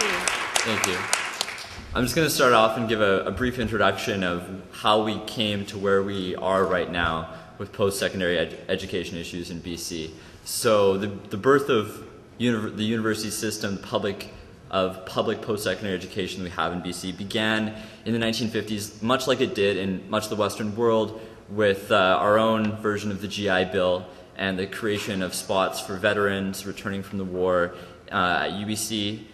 Thank you. I'm just going to start off and give a brief introduction of how we came to where we are right now with post-secondary education issues in BC. So the birth of the university system, the public post-secondary education we have in BC began in the 1950s, much like it did in much of the Western world, with our own version of the GI Bill and the creation of spots for veterans returning from the war at UBC.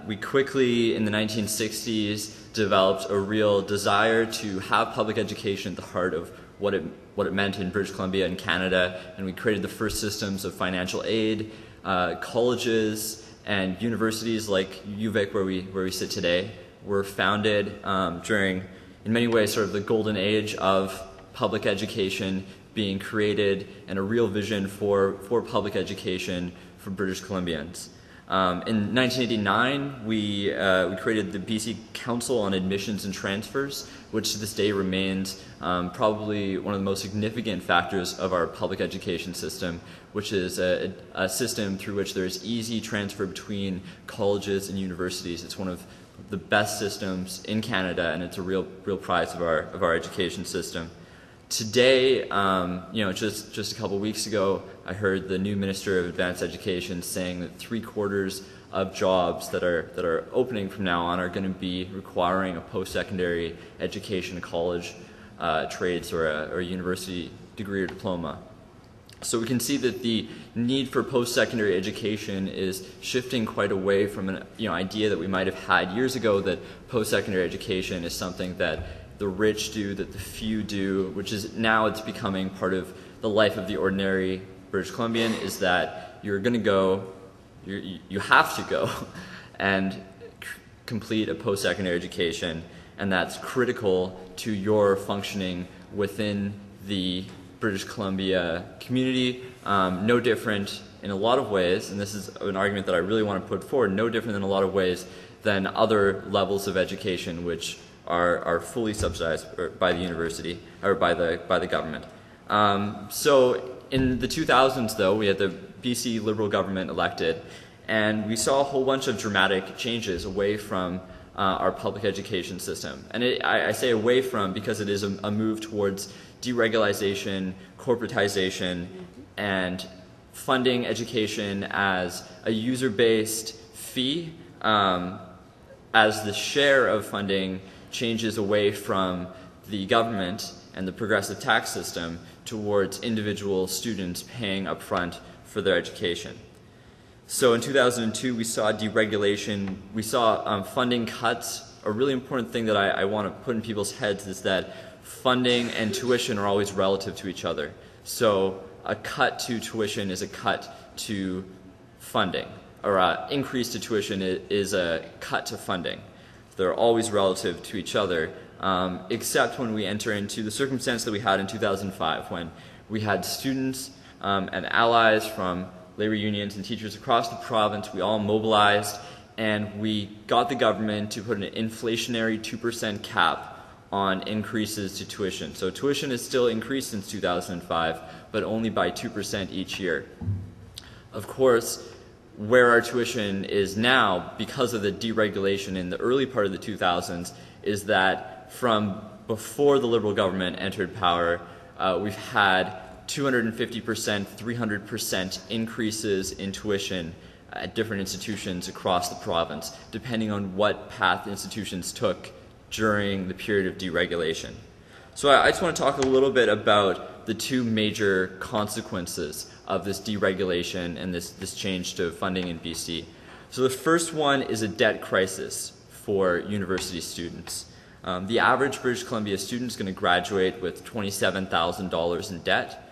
We quickly, in the 1960s, developed a real desire to have public education at the heart of what it meant in British Columbia and Canada, and we created the first systems of financial aid. Colleges and universities like UVic, where we sit today, were founded during, in many ways, sort of the golden age of public education being created, and a real vision for public education for British Columbians. In 1989, we created the BC Council on Admissions and Transfers, which to this day remains probably one of the most significant factors of our public education system, which is a system through which there is easy transfer between colleges and universities. It's one of the best systems in Canada, and it's a real prize of our education system. Today, just a couple weeks ago, I heard the new Minister of Advanced Education saying that 3/4 of jobs that are opening from now on are going to be requiring a post-secondary education, college, trades, or a university degree or diploma. So we can see that the need for post-secondary education is shifting quite away from an idea that we might have had years ago, that post-secondary education is something that the rich do, that the few do, which is now it's becoming part of the life of the ordinary British Columbian, is that you're going to go, you have to go and complete a post-secondary education, and that's critical to your functioning within the British Columbia community. No different in a lot of ways, and this is an argument that I really want to put forward, no different in a lot of ways than other levels of education which are fully subsidized by the university or by the government. So in the 2000s, though, we had the BC Liberal government elected, and we saw a whole bunch of dramatic changes away from our public education system. And I say away from because it is a move towards deregulation, corporatization, and funding education as a user-based fee, as the share of funding changes away from the government and the progressive tax system towards individual students paying upfront for their education. So in 2002, we saw deregulation, we saw funding cuts. A really important thing that I want to put in people's heads is that funding and tuition are always relative to each other. So a cut to tuition is a cut to funding, or an increase to tuition is a cut to funding. They're always relative to each other, except when we enter into the circumstance that we had in 2005, when we had students and allies from labor unions and teachers across the province. We all mobilized, and we got the government to put an inflationary 2% cap on increases to tuition. So tuition has still increased since 2005, but only by 2% each year. Of course, where our tuition is now, because of the deregulation in the early part of the 2000s, is that from before the Liberal government entered power, we've had 250%, 300% increases in tuition at different institutions across the province, depending on what path institutions took during the period of deregulation. So I just want to talk a little bit about the two major consequences of this deregulation and this change to funding in BC. So the first one is a debt crisis for university students. The average British Columbia student is going to graduate with $27,000 in debt.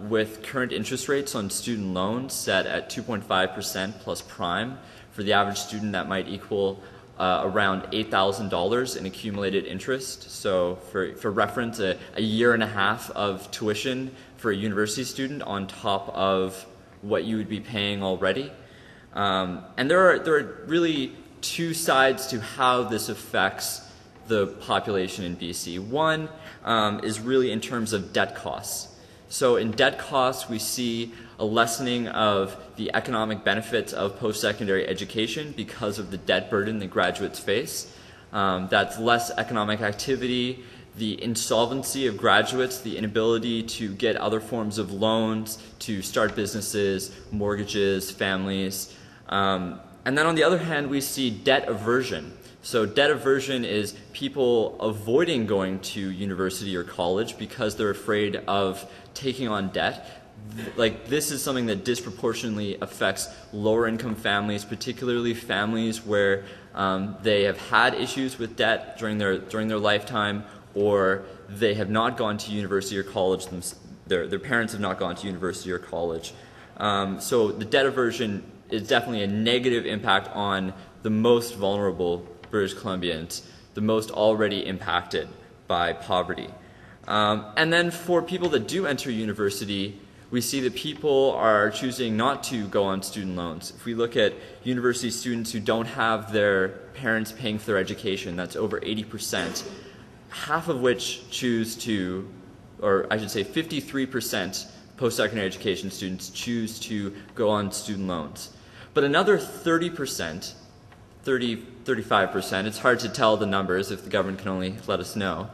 With current interest rates on student loans set at 2.5% plus prime, for the average student that might equal around $8,000 in accumulated interest. So for reference, a year and a half of tuition for a university student on top of what you would be paying already. And there are really two sides to how this affects the population in BC. One is really in terms of debt costs. So in debt costs, we see a lessening of the economic benefits of post-secondary education because of the debt burden that graduates face. That's less economic activity, the insolvency of graduates, the inability to get other forms of loans, to start businesses, mortgages, families. And then on the other hand, we see debt aversion. So debt aversion is people avoiding going to university or college because they're afraid of taking on debt. Like, this is something that disproportionately affects lower income families, particularly families where they have had issues with debt during their lifetime, or they have not gone to university or college. Their parents have not gone to university or college. So the debt aversion is definitely a negative impact on the most vulnerable British Columbians, the most already impacted by poverty. And then for people that do enter university, we see that people are choosing not to go on student loans. If we look at university students who don't have their parents paying for their education, that's over 80%, half of which choose to, or I should say 53% post-secondary education students choose to go on student loans. But another 30%, 35%, it's hard to tell the numbers if the government can only let us know,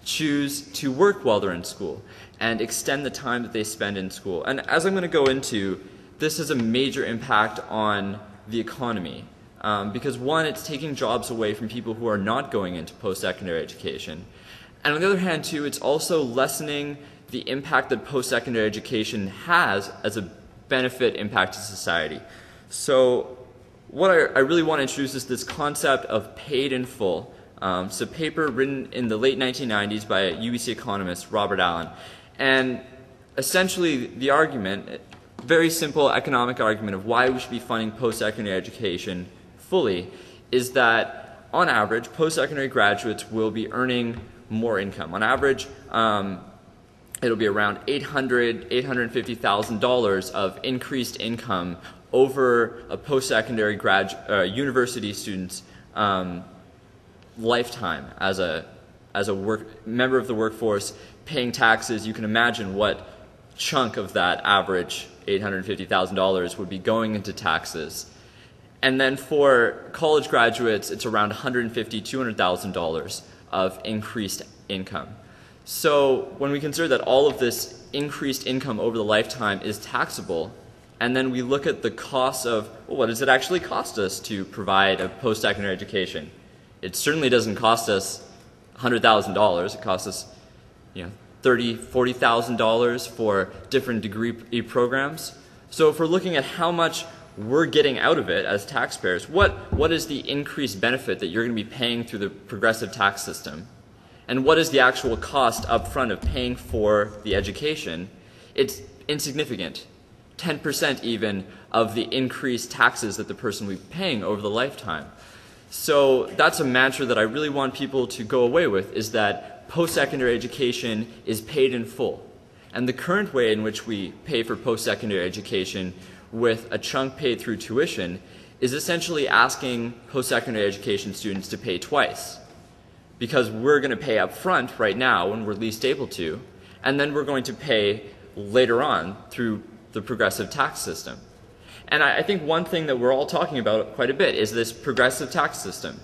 choose to work while they're in school and extend the time that they spend in school. And as I'm going to go into, this has a major impact on the economy because, one, it's taking jobs away from people who are not going into post-secondary education. And on the other hand, too, it's also lessening the impact that post-secondary education has as a benefit impact to society. So what I really want to introduce is this concept of paid in full. It's a paper written in the late 1990s by a UBC economist, Robert Allen. And essentially the argument, very simple economic argument of why we should be funding post-secondary education fully, is that on average, post-secondary graduates will be earning more income. On average, it'll be around $850,000 of increased income over a post-secondary university student's lifetime as a member of the workforce, paying taxes. You can imagine what chunk of that average $850,000 would be going into taxes. And then for college graduates, it's around $150,000, $200,000 of increased income. So when we consider that all of this increased income over the lifetime is taxable, and then we look at the cost of, well, what does it actually cost us to provide a post-secondary education? It certainly doesn't cost us $100,000. It costs us, $30,000, $40,000 for different degree programs. So if we're looking at how much we're getting out of it as taxpayers, what is the increased benefit that you're going to be paying through the progressive tax system? And what is the actual cost up front of paying for the education? It's insignificant. 10% even of the increased taxes that the person will be paying over the lifetime. So that's a mantra that I really want people to go away with, is that post-secondary education is paid in full. And the current way in which we pay for post-secondary education with a chunk paid through tuition is essentially asking post-secondary education students to pay twice. Because we're going to pay up front right now when we're least able to, and then we're going to pay later on through the progressive tax system. And I think one thing that we're all talking about quite a bit is this progressive tax system.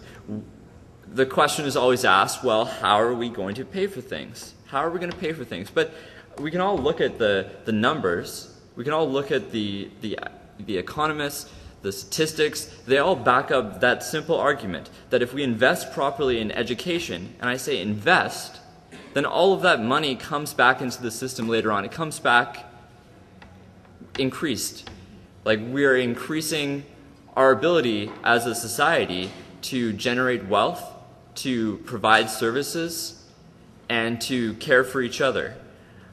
The question is always asked, well, how are we going to pay for things? How are we going to pay for things? But we can all look at the numbers. We can all look at the economists, the statistics. They all back up that simple argument that if we invest properly in education, and I say invest, then all of that money comes back into the system later on. It comes back increased. Like, we're increasing our ability as a society to generate wealth, to provide services, and to care for each other.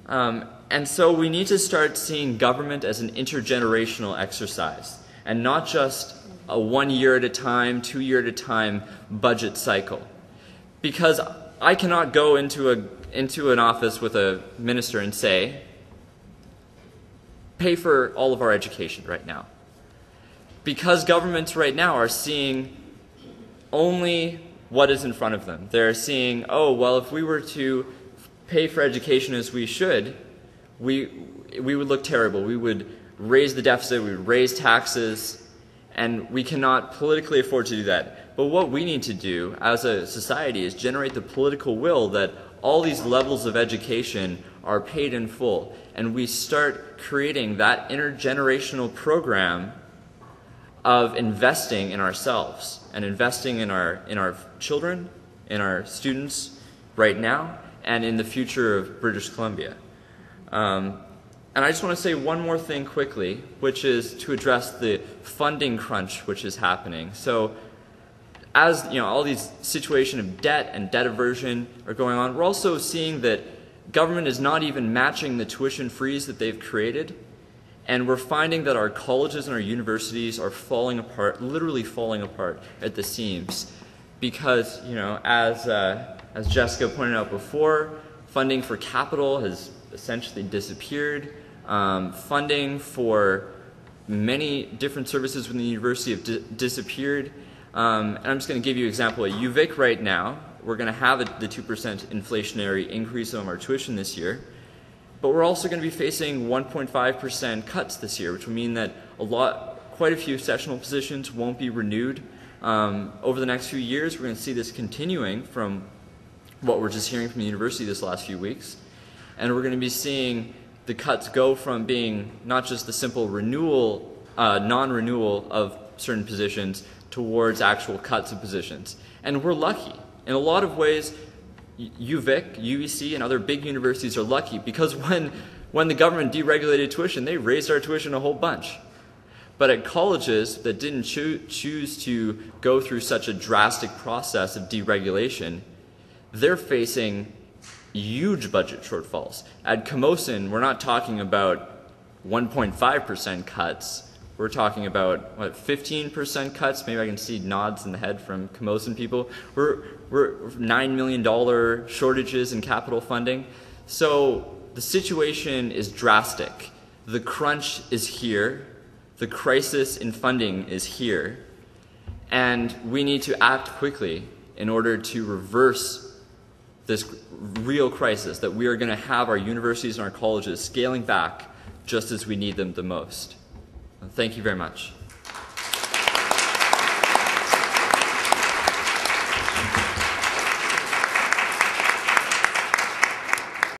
And so we need to start seeing government as an intergenerational exercise, and not just a 1 year at a time, 2 year at a time budget cycle. Because I cannot go into an office with a minister and say, pay for all of our education right now. Because governments right now are seeing only what is in front of them. They're seeing, oh, well, if we were to pay for education as we should, we would look terrible. We would raise the deficit, we would raise taxes, and we cannot politically afford to do that. But what we need to do as a society is generate the political will that all these levels of education are paid in full, and we start creating that intergenerational program of investing in ourselves and investing in our children, in our students right now, and in the future of British Columbia. And I just want to say one more thing quickly, which is to address the funding crunch which is happening. So as all these situations of debt and debt aversion are going on, we're also seeing that government is not even matching the tuition freeze that they've created. And we're finding that our colleges and our universities are falling apart, literally falling apart at the seams. Because, as Jessica pointed out before, funding for capital has essentially disappeared. Funding for many different services within the university have disappeared. And I'm just going to give you an example. At UVic right now, we're going to have the 2% inflationary increase on our tuition this year. But we're also going to be facing 1.5% cuts this year, which will mean that quite a few sessional positions won't be renewed. Over the next few years, we're going to see this continuing from what we're just hearing from the university this last few weeks. And we're going to be seeing the cuts go from being not just the simple non-renewal of certain positions towards actual cuts of positions. And we're lucky. In a lot of ways, UVic, UBC, and other big universities are lucky because when the government deregulated tuition, they raised our tuition a whole bunch. But at colleges that didn't choose to go through such a drastic process of deregulation, they're facing huge budget shortfalls. At Camosun, we're not talking about 1.5% cuts. We're talking about, 15% cuts? Maybe I can see nods in the head from Camosun people. We're $9 million shortages in capital funding. So the situation is drastic. The crunch is here. The crisis in funding is here. And we need to act quickly in order to reverse this real crisis, that we are going to have our universities and our colleges scaling back just as we need them the most. Thank you very much.